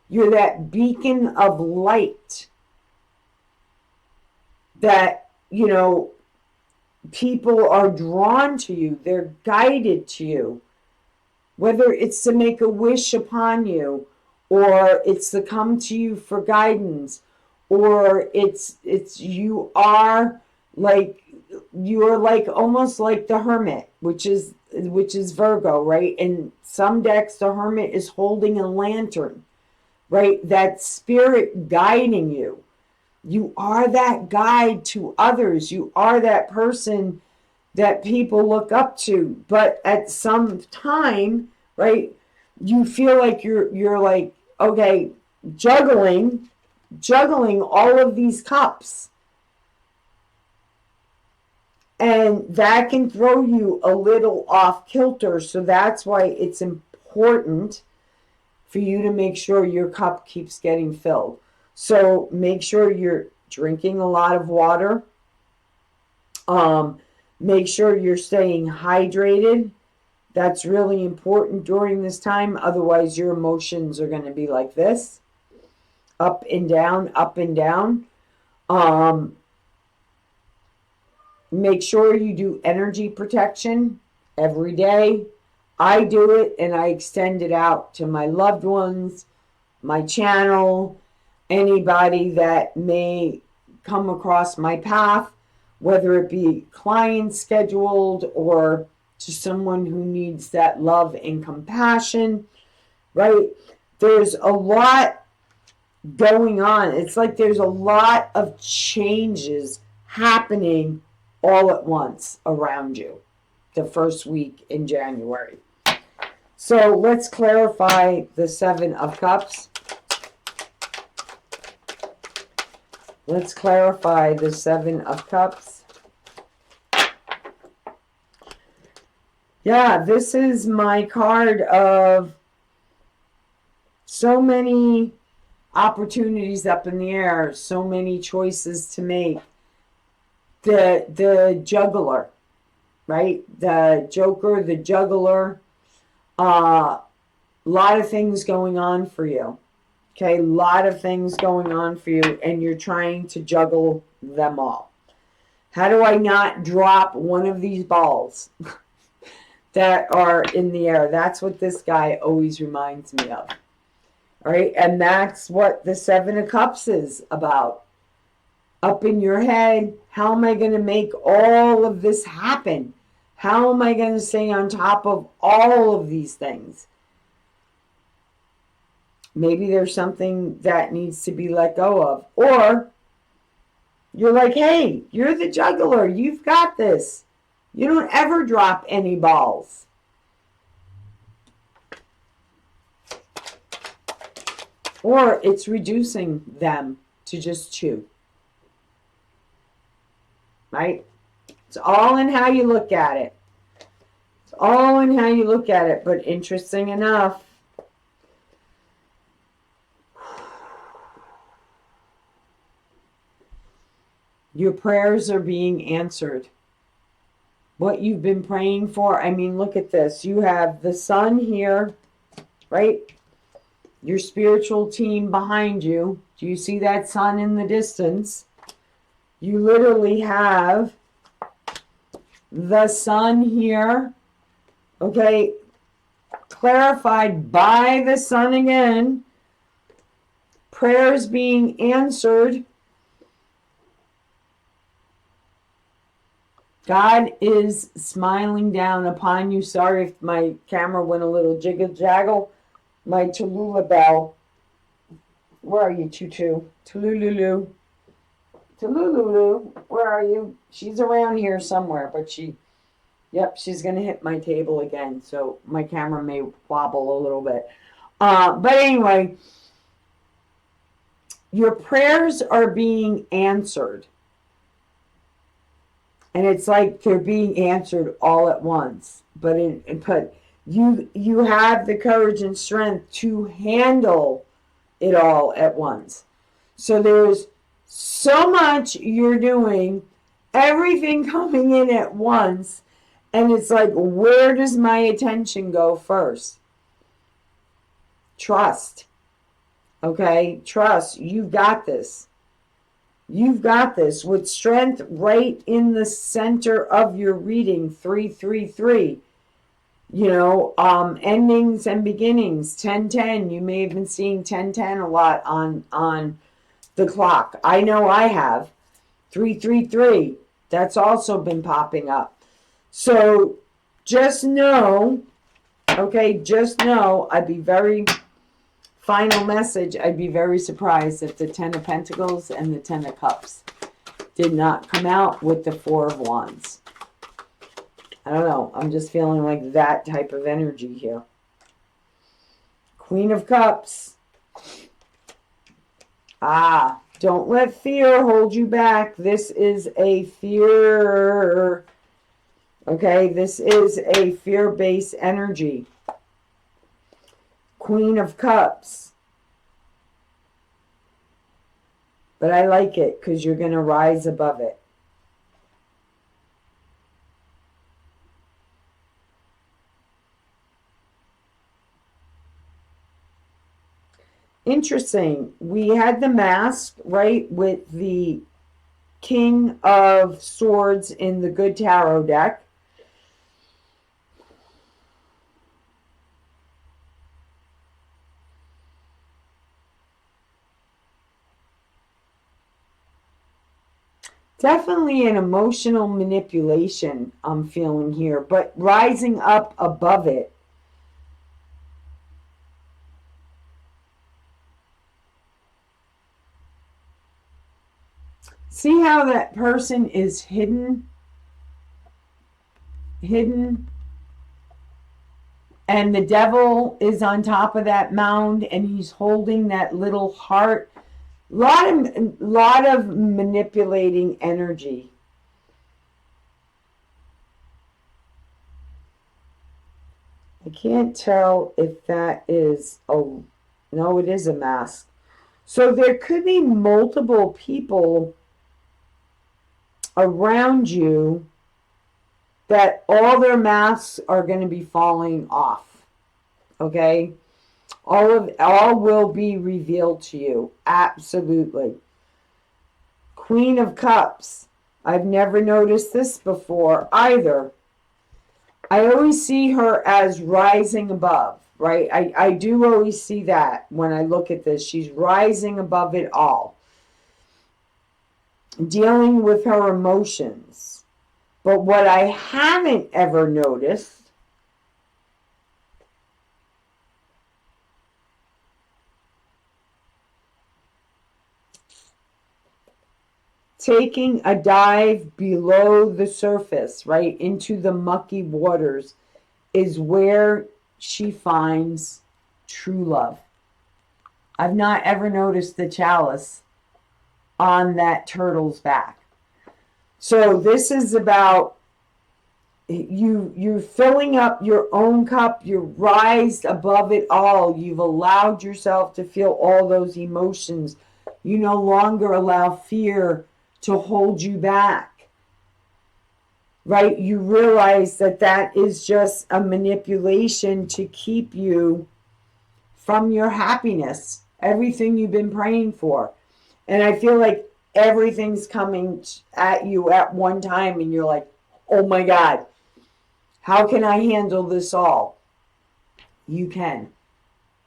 You're that beacon of light that, you know, people are drawn to you. They're guided to you. Whether it's to make a wish upon you, or it's to come to you for guidance, or it's you are like, you're like almost like the Hermit, which is Virgo, right? And some decks, the Hermit is holding a lantern, right? That spirit guiding you. You are that guide to others. You are that person that people look up to. But at some time, right, you feel like you're like, okay, juggling all of these cups. And that can throw you a little off kilter. So that's why it's important for you to make sure your cup keeps getting filled. So make sure you're drinking a lot of water. Make sure you're staying hydrated. That's really important during this time. Otherwise, your emotions are going to be like this. Up and down, up and down. Make sure you do energy protection every day. I do it and I extend it out to my loved ones, my channel, anybody that may come across my path, whether it be clients scheduled or to someone who needs that love and compassion, right? There's a lot going on. It's like there's a lot of changes happening all at once around you the first week in January. So let's clarify the Seven of Cups. Let's clarify the Seven of Cups. Yeah, this is my card of so many opportunities up in the air, so many choices to make. The juggler, right? The joker, the juggler. A lot of things going on for you. Okay, a lot of things going on for you, and you're trying to juggle them all. How do I not drop one of these balls that are in the air? That's what this guy always reminds me of. All right, and that's what the Seven of Cups is about. Up in your head, how am I going to make all of this happen? How am I going to stay on top of all of these things? Maybe there's something that needs to be let go of. Or you're like, hey, you're the juggler. You've got this. You don't ever drop any balls. Or it's reducing them to just two. Right? It's all in how you look at it. It's all in how you look at it. But interesting enough, your prayers are being answered. What you've been praying for, I mean, look at this. You have the sun here, right? Your spiritual team behind you. Do you see that sun in the distance? You literally have the sun here, okay? clarified by the sun again. Prayers being answered. God is smiling down upon you. Sorry if my camera went a little jiggle-jaggle. My Tallulah bell. Where are you, Tutu? Tallulah. Tallulah, where are you? She's around here somewhere, but yep, she's going to hit my table again, so my camera may wobble a little bit. But anyway, your prayers are being answered. And it's like they're being answered all at once. But you have the courage and strength to handle it all at once. So there's so much you're doing, everything coming in at once, and it's like, where does my attention go first? Trust. Okay? Trust. You've got this. You've got this. With strength right in the center of your reading, 333. Endings and beginnings, 1010. You may have been seeing 1010 a lot on the clock. I know I have. 333. That's also been popping up. So just know, I'd be very, final message, I'd be very surprised if the 10 of Pentacles and the 10 of Cups did not come out with the 4 of Wands. I don't know. I'm just feeling like that type of energy here. Queen of Cups. Don't let fear hold you back. This is a fear. Okay, this is a fear-based energy. Queen of Cups. But I like it because you're going to rise above it. Interesting. We had the mask, right, with the King of Swords in the Good Tarot deck. Definitely an emotional manipulation I'm feeling here, but rising up above it. See how that person is hidden? And the devil is on top of that mound and he's holding that little heart. Lot of manipulating energy. I can't tell if that is no, it is a mask. So there could be multiple people around you that all their masks are going to be falling off. Okay? All will be revealed to you. Absolutely. Queen of Cups. I've never noticed this before either. I always see her as rising above, right? I do always see that when I look at this. She's rising above it all. Dealing with her emotions. But what I haven't ever noticed taking a dive below the surface, right, into the mucky waters, is where she finds true love. I've not ever noticed the chalice on that turtle's back. So this is about you're filling up your own cup. You're rised above it all. You've allowed yourself to feel all those emotions. You no longer allow fear to hold you back, right? You realize that that is just a manipulation to keep you from your happiness, everything you've been praying for. And I feel like everything's coming at you at one time and you're like, oh my God, how can I handle this all? You can.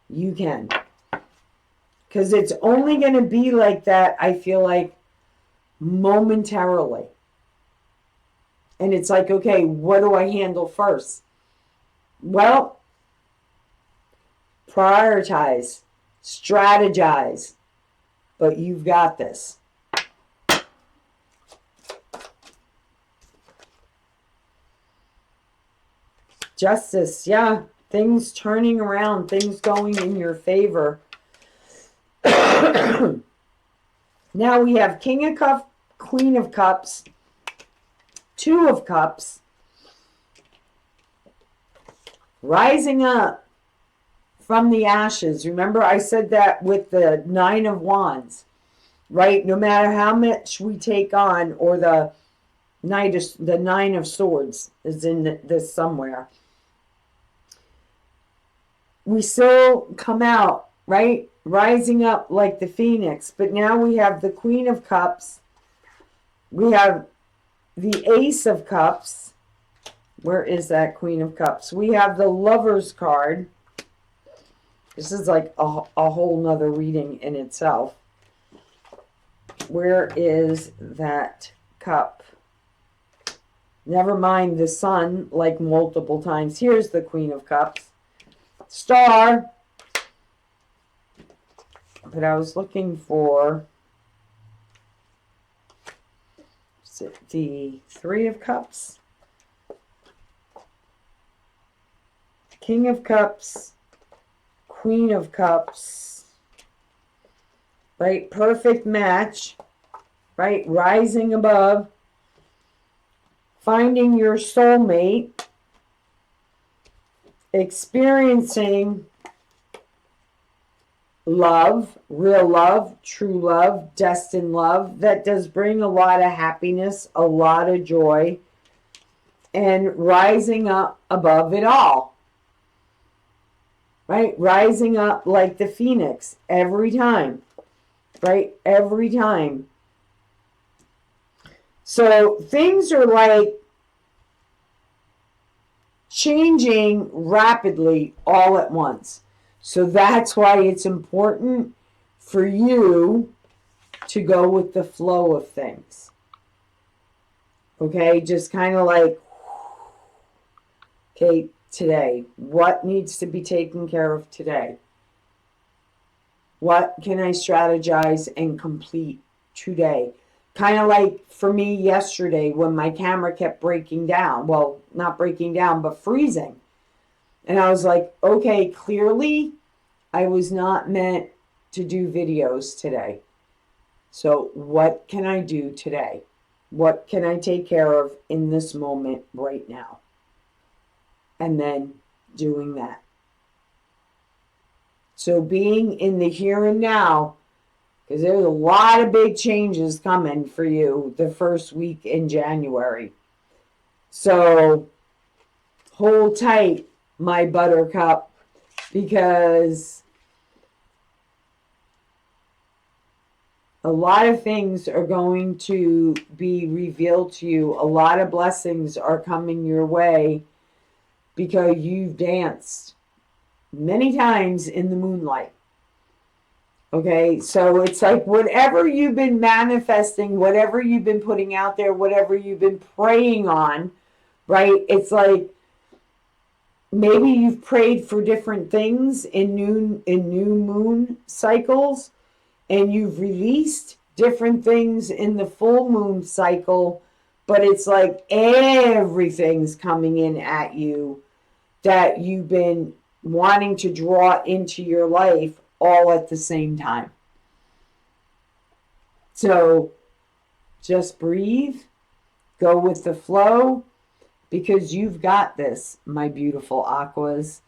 You can. Because it's only going to be like that, I feel like, momentarily. And it's like, okay, what do I handle first? Well, prioritize, strategize, but you've got this. Justice, yeah, things turning around, things going in your favor. Now we have King of Cups, Queen of Cups, Two of Cups, rising up from the ashes. Remember I said that with the Nine of Wands, right? No matter how much we take on, or the Nine of Swords is in this somewhere, we still come out, right? Rising up like the phoenix. But now we have the Queen of Cups. We have the Ace of Cups. Where is that Queen of Cups? We have the Lover's card. This is like a whole nother reading in itself. Where is that cup? Never mind the Sun, like multiple times. Here's the Queen of Cups. Star. But I was looking for the Three of Cups, King of Cups, Queen of Cups, right? Perfect match, right? Rising above, finding your soulmate, experiencing love, real love, true love, destined love. That does bring a lot of happiness, a lot of joy, and rising up above it all. Right? Rising up like the phoenix every time. Right? Every time. So things are like changing rapidly all at once. So that's why it's important for you to go with the flow of things. Okay, just kind of like, okay, today, what needs to be taken care of today? What can I strategize and complete today? Kind of like for me yesterday when my camera kept breaking down. Well, not breaking down, but freezing. And I was like, okay, clearly I was not meant to do videos today. So what can I do today? What can I take care of in this moment right now? And then doing that. So being in the here and now, because there's a lot of big changes coming for you the first week in January. So hold tight, my buttercup, because a lot of things are going to be revealed to you. A lot of blessings are coming your way because you've danced many times in the moonlight. Okay, so it's like whatever you've been manifesting, whatever you've been putting out there, whatever you've been praying on, right? It's like maybe you've prayed for different things in new moon cycles, and you've released different things in the full moon cycle, but it's like everything's coming in at you that you've been wanting to draw into your life all at the same time. So just breathe, go with the flow, because you've got this, my beautiful aquas.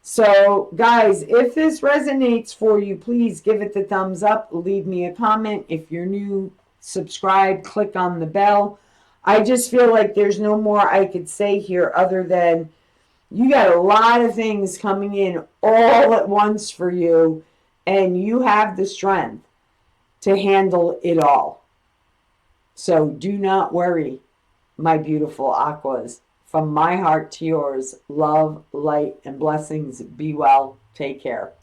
So guys, if this resonates for you, please give it the thumbs up, leave me a comment. If you're new, subscribe, click on the bell. I just feel like there's no more I could say here other than you got a lot of things coming in all at once for you, and you have the strength to handle it all. So do not worry, my beautiful aquas. From my heart to yours, love, light, and blessings. Be well. Take care.